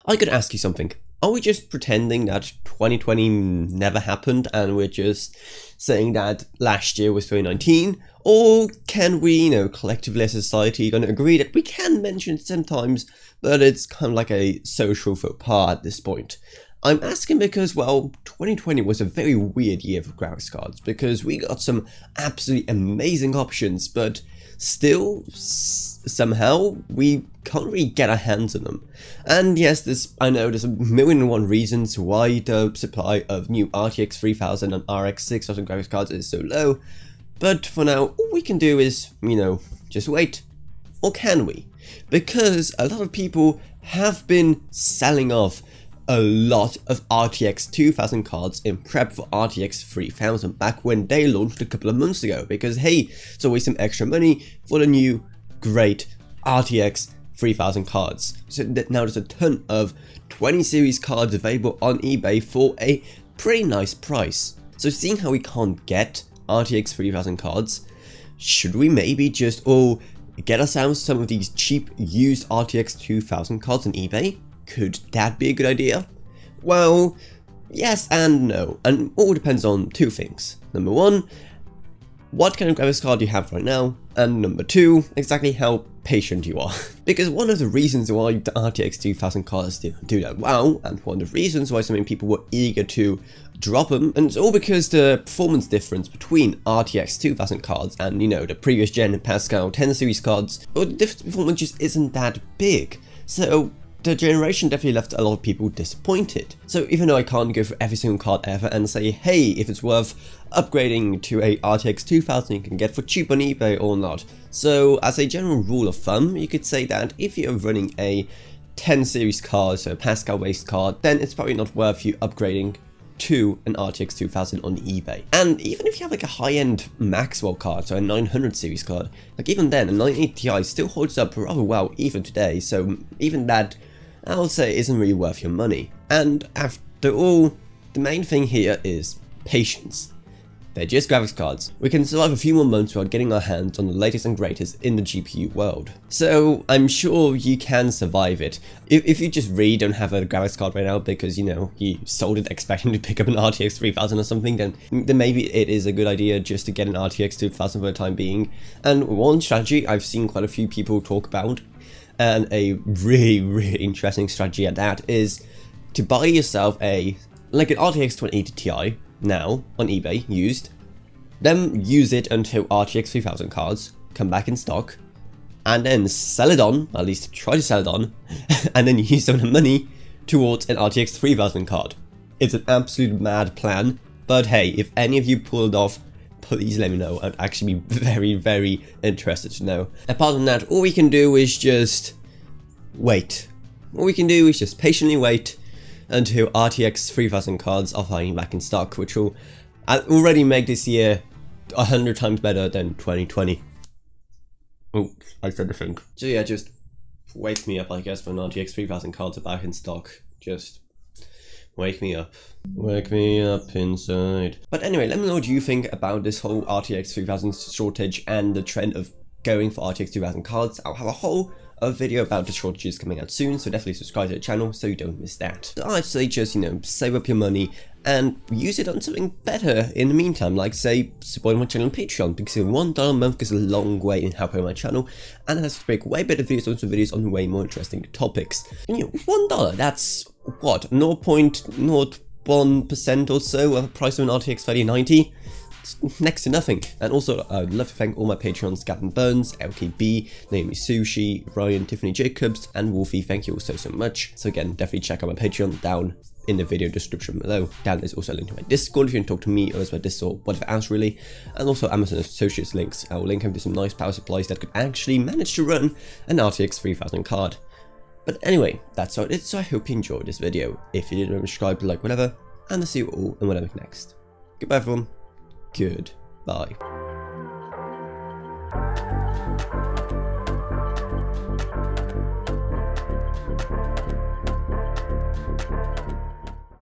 I could ask you something. Are we just pretending that 2020 never happened and we're just saying that last year was 2019? Or can we, collectively as a society gonna agree that we can mention it sometimes, but it's kind of like a social faux pas at this point? I'm asking because, well, 2020 was a very weird year for graphics cards because we got some absolutely amazing options, but still, somehow, we can't really get our hands on them. And yes, I know there's a million and one reasons why the supply of new RTX 3000 and RX 6000 graphics cards is so low, but for now, all we can do is, just wait. Or can we? Because a lot of people have been selling off a lot of RTX 2000 cards in prep for RTX 3000 back when they launched a couple of months ago, because hey, it's always some extra money for the new great RTX 3000 cards. So now there's a ton of 20 series cards available on eBay for a pretty nice price. So seeing how we can't get RTX 3000 cards, should we maybe just get ourselves some of these cheap used RTX 2000 cards on eBay? Could that be a good idea? Well, yes and no, and all depends on two things. Number one, what kind of graphics card you have right now, and number two, exactly how patient you are. Because one of the reasons why the RTX 2000 cards didn't do that well, and one of the reasons why so many people were eager to drop them, and it's all because the performance difference between RTX 2000 cards and, the previous gen Pascal 10 series cards, well, the difference in performance just isn't that big. So the generation definitely left a lot of people disappointed. So even though I can't go for every single card ever and say, hey, if it's worth upgrading to a RTX 2000 you can get for cheap on eBay or not. So as a general rule of thumb, you could say that if you're running a 10 series card, so a Pascal based card, then it's probably not worth you upgrading to an RTX 2000 on eBay. And even if you have like a high-end Maxwell card, so a 900 series card, like even then a 980 Ti still holds up rather well even today, so even that I would say isn't really worth your money. And after all, the main thing here is patience. They're just graphics cards. We can survive a few more months without getting our hands on the latest and greatest in the GPU world. So I'm sure you can survive it. If you just really don't have a graphics card right now because, you sold it expecting to pick up an RTX 3000 or something, then maybe it is a good idea just to get an RTX 2000 for the time being. And one strategy I've seen quite a few people talk about, and a really interesting strategy at that, is to buy yourself an RTX 2080 Ti now on eBay used, then use it until RTX 3000 cards come back in stock, and then sell it on, at least try to sell it on, and then use some of the money towards an RTX 3000 card. It's an absolute mad plan, but hey, if any of you pull it off, please let me know. I'd actually be very interested to know. Apart from that, all we can do is just wait. All we can do is just patiently wait until RTX 3000 cards are finally back in stock, which will already make this year 100 times better than 2020. Oh, I said the thing. So yeah, just wake me up, I guess, when RTX 3000 cards are back in stock. Just wake me up. Wake me up inside. But anyway, let me know what you think about this whole RTX 3000 shortage and the trend of going for RTX 2000 cards. I'll have a whole video about the shortages coming out soon, so definitely subscribe to the channel so you don't miss that. So I'd say just, save up your money and use it on something better in the meantime, like say supporting my channel on Patreon, because $1 a month goes a long way in helping my channel, and it has to make way better videos, also videos on way more interesting topics. And $1, that's what, 0.01% or so of the price of an RTX 3090? It's next to nothing. And also, I'd love to thank all my Patreons: Gavin Burns, LKB, Naomi Sushi, Ryan, Tiffany Jacobs, and Wolfie. Thank you all so much. So again, definitely check out my Patreon down in the video description below. Down there's also a link to my Discord if you want to talk to me or about this or whatever else really. And also Amazon Associates links. I will link them to some nice power supplies that could actually manage to run an RTX 3000 card. But anyway, that's all it is, so I hope you enjoyed this video. If you did, remember to subscribe, like, whatever, and I'll see you all in whatever next. Goodbye everyone. Goodbye.